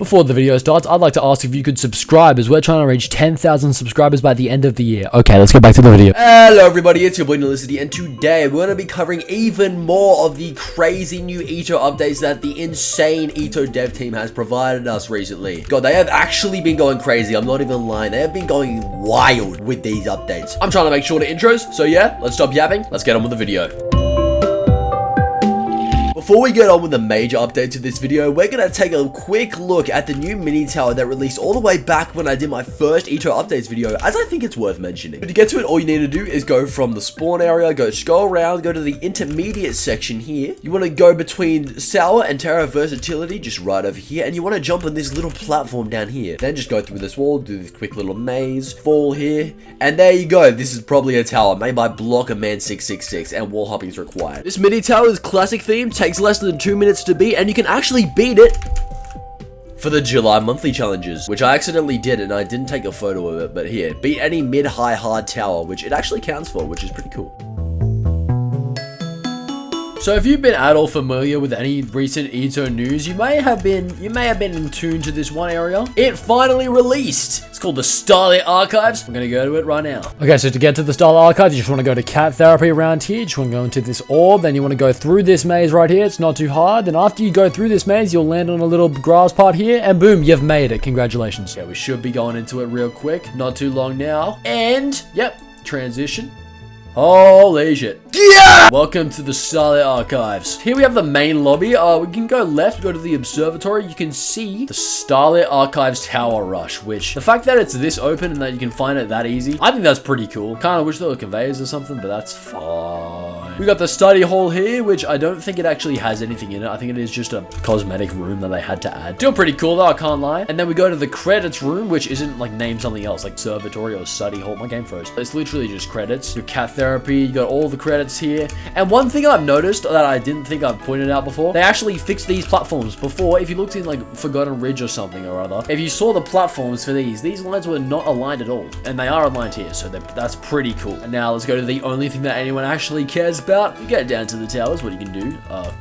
Before the video starts, I'd like to ask if you could subscribe as we're trying to reach 10,000 subscribers by the end of the year. Okay, let's get back to the video. Hello everybody, it's your boy Nelicity, and today we're going to be covering even more of the crazy new EToH updates that the insane EToH dev team has provided us recently. God, they have actually been going crazy, I'm not even lying. They have been going wild with these updates. I'm trying to make shorter intros, so yeah, let's stop yapping, let's get on with the video. Before we get on with the major update to this video, we're going to take a quick look at the new mini tower that released all the way back when I did my first EToH updates video, as I think it's worth mentioning. To get to it, all you need to do is go from the spawn area, scroll around, go to the intermediate section here. You want to go between Sour and Terra Versatility, just right over here, and you want to jump on this little platform down here. Then just go through this wall, do this quick little maze, fall here, and there you go. This is probably a tower made by Blocker Man 666, and wall hopping is required. This mini tower is classic theme, takes less than 2 minutes to beat, and you can actually beat it for the July monthly challenges, which I accidentally did and I didn't take a photo of it, but here, beat any mid-high hard tower, which it actually counts for, which is pretty cool. So if you've been at all familiar with any recent EToH news, you may have been in tune to this one area. It finally released. It's called the Starlit Archives. I'm gonna go to it right now. Okay, so to get to the Starlit Archives, you just want to go to cat therapy around here. You just want to go into this orb, then you want to go through this maze right here. It's not too hard. Then after you go through this maze, you'll land on a little grass part here, and boom, you've made it. Congratulations. Yeah, we should be going into it real quick. Not too long now. And yep, transition. Holy shit. Yeah! Welcome to the Starlit Archives. Here we have the main lobby. We can go left, go to the observatory. You can see the Starlit Archives Tower Rush, which the fact that it's this open and that you can find it that easy, I think that's pretty cool. Kind of wish there were conveyors or something, but that's fine. We got the study hall here, which I don't think it actually has anything in it. I think it is just a cosmetic room that they had to add. Still pretty cool though, I can't lie. And then we go to the credits room, which isn't like named something else, like observatory or study hall. My game froze. It's literally just credits. Your cat therapy, you got all the credits here. And one thing I've noticed that I didn't think I've pointed out before, they actually fixed these platforms. Before, if you looked in like Forgotten Ridge or something or other, if you saw the platforms for these lines were not aligned at all. And they are aligned here, so that's pretty cool. And now let's go to the only thing that anyone actually cares about. You get down to the towers, what you can do,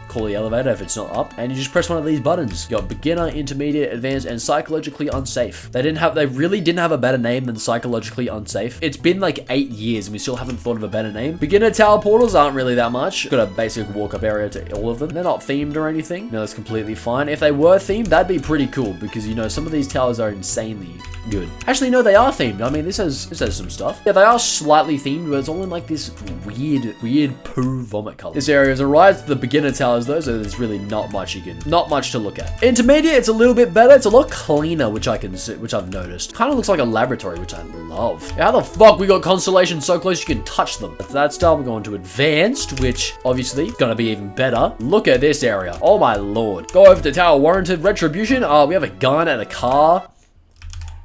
call the elevator if it's not up, and you just press one of these buttons. You got beginner, intermediate, advanced, and psychologically unsafe. They really didn't have a better name than psychologically unsafe. It's been like 8 years and we still haven't thought of a better name. Beginner tower portals aren't really that much. Got a basic walk-up area to all of them. They're not themed or anything. No, that's completely fine. If they were themed, that'd be pretty cool because, you know, some of these towers are insanely good. Actually, no, they are themed. I mean, this has some stuff. Yeah, they are slightly themed, but it's all in like this weird poo vomit color. This area is alright. The beginner towers though, so there's really not much to look at. Intermediate, it's a little bit better. It's a lot cleaner, which I've noticed. Kind of looks like a laboratory, which I love. How the fuck we got constellations so close you can touch them? After that style, we're going to advanced, which obviously gonna be even better. Look at this area. Oh my lord. Go over to tower warranted retribution. We have a gun and a car.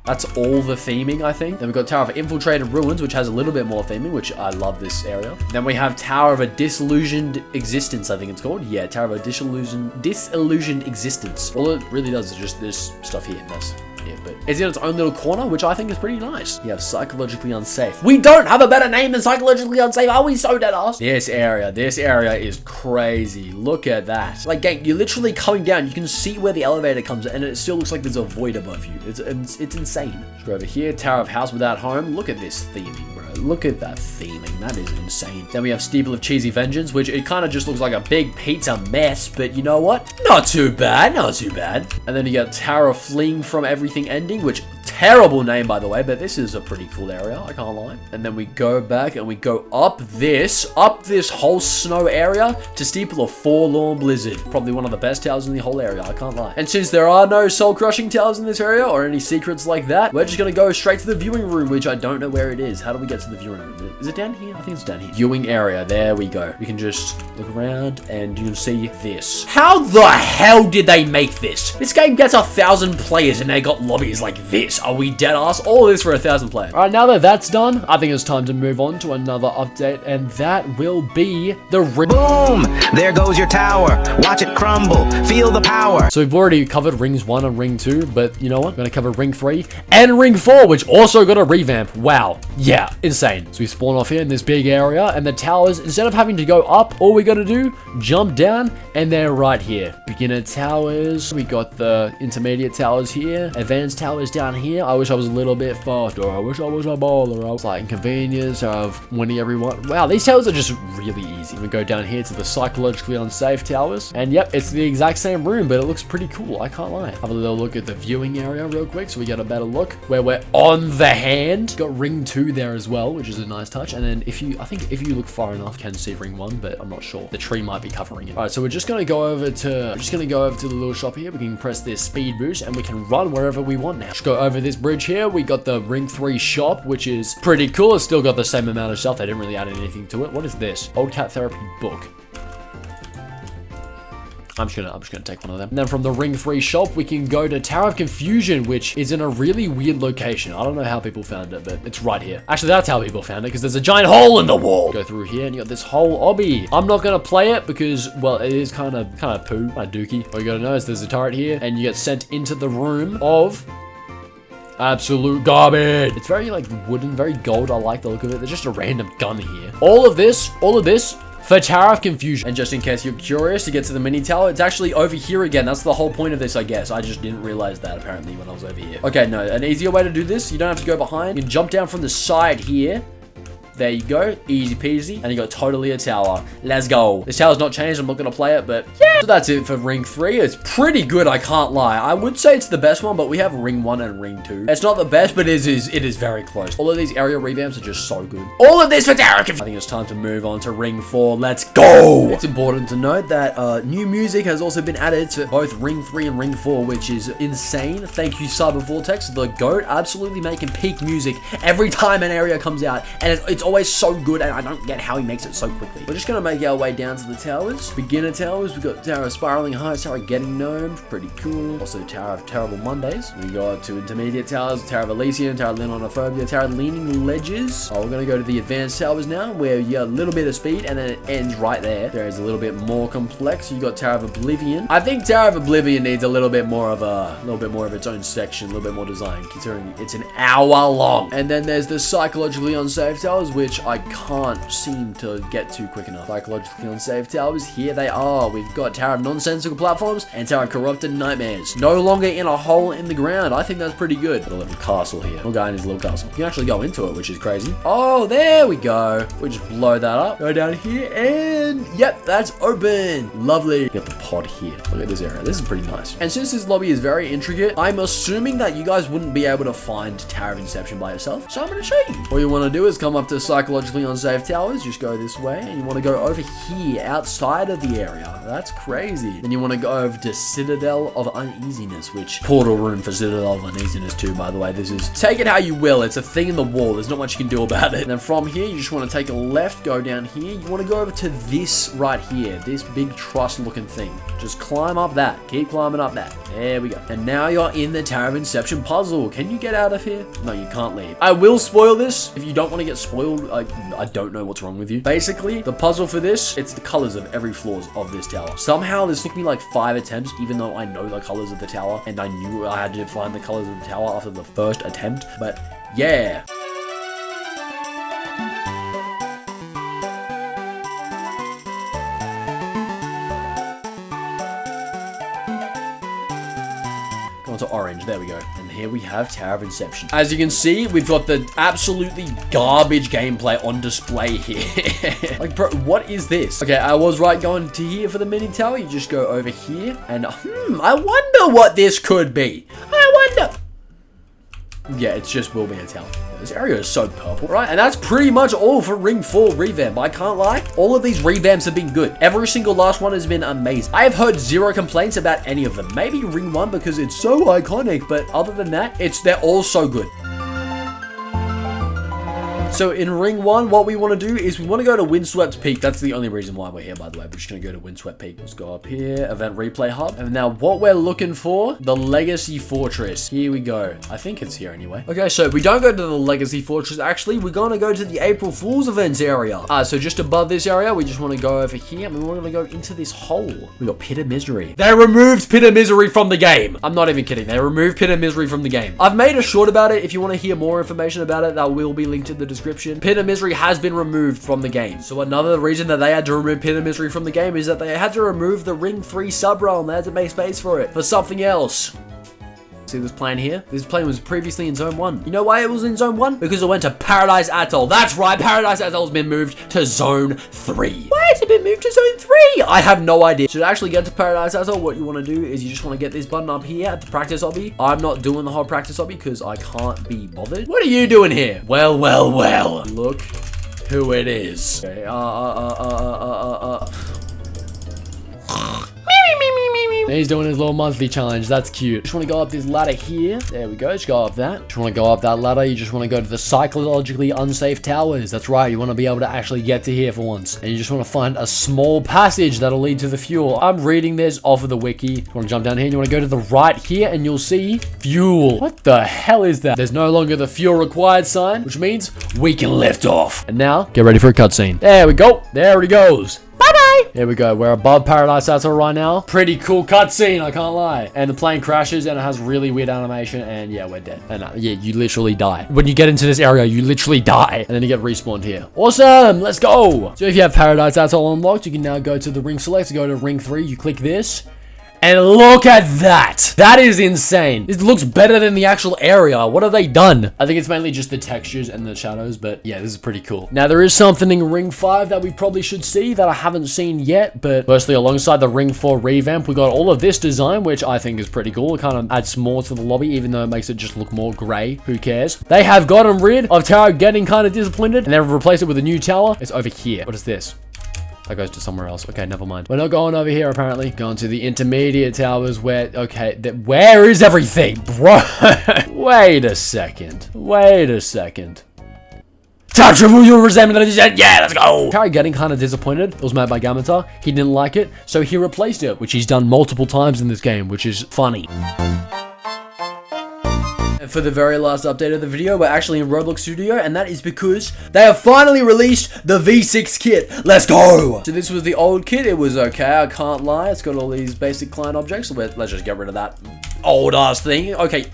That's all the theming, I think. Then we've got Tower of Infiltrated Ruins, which has a little bit more theming, which I love this area. Then we have Tower of a Disillusioned Existence, I think it's called. Yeah, Tower of a Disillusioned Existence. All it really does is just this stuff here. That's it, but it's in its own little corner, which I think is pretty nice. You have Psychologically Unsafe. We don't have a better name than Psychologically Unsafe. Are we so dead ass? This area is crazy. Look at that. Like, gang, you're literally coming down. You can see where the elevator comes in, and it still looks like there's a void above you. It's insane. Let's go over here. Tower of House Without Home. Look at this theming, bro. Look at that theming. That is insane. Then we have Steeple of Cheesy Vengeance, which it kind of just looks like a big pizza mess, but you know what? Not too bad. Not too bad. And then you got Tower of Fleeing From Everything Ending, which terrible name by the way, but this is a pretty cool area, I can't lie. And then we go back and we go up this whole snow area to Steeple of Forlorn Blizzard. Probably one of the best towers in the whole area, I can't lie. And since there are no soul-crushing towers in this area or any secrets like that, we're just gonna go straight to the viewing room, which I don't know where it is. How do we get to the viewing room? Is it down here? I think it's down here. Viewing area, there we go. You can just look around and you can see this. How the hell did they make this? This game gets 1,000 players and they got lobbies like this. I Are we dead ass? All of this for 1,000 players. All right, now that that's done, I think it's time to move on to another update, and that will be the ring. Boom! There goes your tower. Watch it crumble. Feel the power. So we've already covered rings 1 and ring 2, but you know what? We're gonna cover ring 3 and ring 4, which also got a revamp. Wow. Yeah, insane. So we spawn off here in this big area, and the towers, instead of having to go up, all we gotta do, jump down, and they're right here. Beginner towers. We got the intermediate towers here. Advanced towers down here. I wish I was a little bit faster. I wish I was a baller. I was like inconvenience of winning everyone. Wow, these towers are just really easy. We go down here to the psychologically unsafe towers. And yep, it's the exact same room, but it looks pretty cool. I can't lie. Have a little look at the viewing area real quick so we get a better look where we're on the hand. Got ring 2 there as well, which is a nice touch. And then I think if you look far enough, can see ring 1, but I'm not sure. The tree might be covering it. All right, so we're just gonna go over to the little shop here. We can press this speed boost and we can run wherever we want now. Just go over this bridge here. We got the ring 3 shop, which is pretty cool. It's still got the same amount of stuff. They didn't really add anything to it. What is this? Old cat therapy book. I'm just gonna take one of them. And then from the ring 3 shop, we can go to Tower of Confusion, which is in a really weird location. I don't know how people found it, but it's right here. Actually, that's how people found it, because there's a giant hole in the wall. Go through here, and you got this whole obby. I'm not gonna play it because, well, it is kind of poo, kind of dookie. All you gotta know is there's a turret here, and you get sent into the room of absolute garbage. It's very like wooden, very gold. I like the look of it. There's just a random gun here. All of this for Tower of Confusion. And just in case you're curious to get to the mini tower, it's actually over here again. That's the whole point of this, I guess. I just didn't realize that apparently when I was over here. Okay, no, an easier way to do this, you don't have to go behind. You can jump down from the side here. There you go, easy peasy, and you got totally a tower. Let's go. This tower's not changed, I'm not gonna play it, but yeah. So that's it for ring 3. It's pretty good, I can't lie. I would say it's the best one, but we have ring 1 and ring 2. It's not the best, but it is very close. All of these area revamps are just so good. All of this for Derek. I think it's time to move on to ring 4. Let's go. It's important to note that new music has also been added to both ring 3 and ring 4, which is insane. Thank you, Cyber Vortex, the GOAT, absolutely making peak music every time an area comes out, and it's always so good, and I don't get how he makes it so quickly. We're just gonna make our way down to the towers. Beginner towers, we've got Tower of Spiraling Heights, Tower of Getting Gnomed, pretty cool. Also Tower of Terrible Mondays. We go up to intermediate towers, Tower of Elysium, Tower of Linonophobia, Tower of Leaning Ledges. Oh, we're gonna go to the advanced towers now, where you got a little bit of speed, and then it ends right there. There is a little bit more complex. You got Tower of Oblivion. I think Tower of Oblivion needs a little bit more of its own section, a little bit more design, considering it's an hour long. And then there's the psychologically unsafe towers, which I can't seem to get to quick enough. Psychologically unsafe towers, here they are. We've got Tower of Nonsensical Platforms and Tower of Corrupted Nightmares. No longer in a hole in the ground. I think that's pretty good. Got a little castle here. Little guy in his little castle. You can actually go into it, which is crazy. Oh, there we go. If we just blow that up, go down here, and yep, that's open. Lovely. Got the pod here. Look at this area. This is pretty nice. And since this lobby is very intricate, I'm assuming that you guys wouldn't be able to find Tower of Inception by yourself. So I'm going to show you. All you want to do is come up to psychologically unsafe towers, just go this way, and you want to go over here outside of the area. That's crazy. Then you want to go over to Citadel of Uneasiness, which portal room for Citadel of Uneasiness too, by the way. This is, take it how you will, it's a thing in the wall, there's not much you can do about it. And then from here you just want to take a left, go down here, you want to go over to this right here, this big truss looking thing. Just climb up that, keep climbing up that. There we go. And now you're in the Tower of Inception puzzle. Can you get out of here? No, you can't leave. I will spoil this if you don't want to get spoiled. I don't know what's wrong with you. Basically, the puzzle for this, it's the colors of every floors of this tower. Somehow this took me like 5 attempts, even though I know the colors of the tower, and I knew I had to find the colors of the tower after the first attempt, but yeah. To orange, there we go. And here we have Tower of Inception. As you can see, we've got the absolutely garbage gameplay on display here. Like, bro, what is this? Okay, I was right going to here for the mini tower. You just go over here and I wonder what this could be. I wonder. Yeah, it just will be a tower. This area is so purple, right? And that's pretty much all for Ring 4 revamp. I can't lie. All of these revamps have been good. Every single last one has been amazing. I have heard 0 complaints about any of them. Maybe Ring 1 because it's so iconic, but other than that, they're all so good. So in ring 1, what we want to do is we want to go to Windswept Peak. That's the only reason why we're here, by the way. We're just going to go to Windswept Peak. Let's go up here, Event Replay Hub. And now what we're looking for, the Legacy Fortress. Here we go. I think it's here anyway. Okay, so we don't go to the Legacy Fortress. Actually, we're going to go to the April Fool's events area. So just above this area, we just want to go over here. And we want to go into this hole. We got Pit of Misery. They removed Pit of Misery from the game. I'm not even kidding. They removed Pit of Misery from the game. I've made a short about it. If you want to hear more information about it, that will be linked in the description. Pit of Misery has been removed from the game. So another reason that they had to remove Pit of Misery from the game is that they had to remove the Ring 3 sub-realm. They had to make space for it, for something else. See this plane here? This plane was previously in Zone 1. You know why it was in Zone 1? Because it went to Paradise Atoll. That's right, Paradise Atoll has been moved to Zone 3. Why has it been moved to Zone 3? I have no idea. To actually get to Paradise Atoll, what you want to do is you just want to get this button up here at the practice obby. I'm not doing the whole practice obby because I can't be bothered. What are you doing here? Well, well, well. Look who it is. Okay, He's doing his little monthly challenge. That's cute. Just want to go up this ladder here. There we go. Just go up that. Just want to go up that ladder. You just want to go to the psychologically unsafe towers. That's right. You want to be able to actually get to here for once. And you just want to find a small passage that'll lead to the fuel. I'm reading this off of the wiki. You want to jump down here. You want to go to the right here and you'll see fuel. What the hell is that? There's no longer the fuel required sign, which means we can lift off. And now get ready for a cutscene. There we go. There he goes. Bye-bye. Here we go. We're above Paradise Atoll right now. Pretty cool cutscene, I can't lie. And the plane crashes and it has really weird animation. And yeah, we're dead. And yeah, you literally die. When you get into this area, you literally die. And then you get respawned here. Awesome. Let's go. So if you have Paradise Atoll unlocked, you can now go to the ring select. Go to ring 3. You click this. And look at that. That is insane. This looks better than the actual area. What have they done? I think it's mainly just the textures and the shadows, but yeah, this is pretty cool. Now, there is something in Ring 5 that we probably should see that I haven't seen yet, but firstly, alongside the Ring 4 revamp, we got all of this design, which I think is pretty cool. It kind of adds more to the lobby, even though it makes it just look more gray. Who cares? They have gotten rid of Tower Getting Kind of Disappointed, and they've replaced it with a new tower. It's over here. What is this? That goes to somewhere else. Okay, never mind. We're not going over here, apparently. Going to the intermediate towers where... Okay, where is everything? Bro, wait a second. Wait a second. Touch of your resentment. Yeah, let's go. Tower Getting kind of disappointed. It was made by Gamatar. He didn't like it, so he replaced it, which he's done multiple times in this game, which is funny. And for the very last update of the video, we're actually in Roblox Studio, and that is because they have finally released the V6 kit. Let's go! So this was the old kit. It was okay, I can't lie. It's got all these basic client objects. So let's just get rid of that old ass thing. Okay,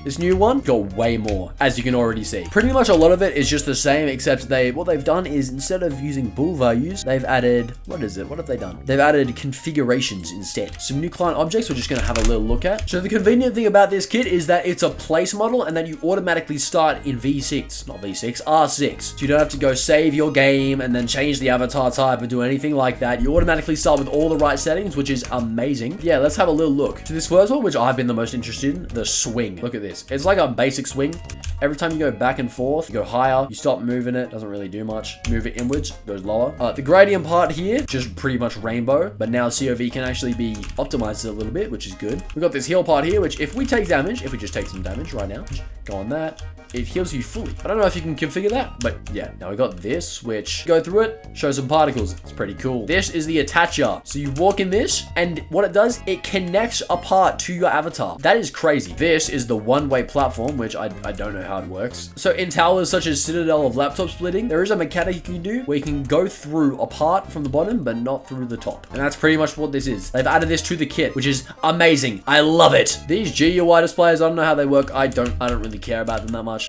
this new one got way more, as you can already see. Pretty much a lot of it is just the same, except what they've done is instead of using bool values, they've added, what is it? What have they done? They've added configurations instead. Some new client objects we're just gonna have a little look at. So the convenient thing about this kit is that it's a place model and then you automatically start in V6, not V6, R6. So you don't have to go save your game and then change the avatar type or do anything like that. You automatically start with all the right settings, which is amazing. Yeah, let's have a little look. So this first one, which I've been the most interested in, the swing. Look at this. It's like a basic swing. Every time you go back and forth, you go higher, you stop moving it, doesn't really do much. Move it inwards, goes lower. The gradient part here, just pretty much rainbow, but now COV can actually be optimized a little bit, which is good. We got this heal part here, which if we take damage, if we just take some damage right now, go on that, it heals you fully. I don't know if you can configure that, but yeah. Now we got this, which go through it, show some particles. It's pretty cool. This is the attacher. So you walk in this, and what it does, it connects a part to your avatar. That is crazy. This is the one-way platform, which I don't know how it works. So in towers such as Citadel of laptop splitting, there is a mechanic you can do where you can go through a part from the bottom, but not through the top. And that's pretty much what this is. They've added this to the kit, which is amazing. I love it. These GUI displays, I don't know how they work. I don't really care about them that much.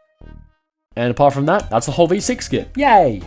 And apart from that, that's the whole V6 kit. Yay!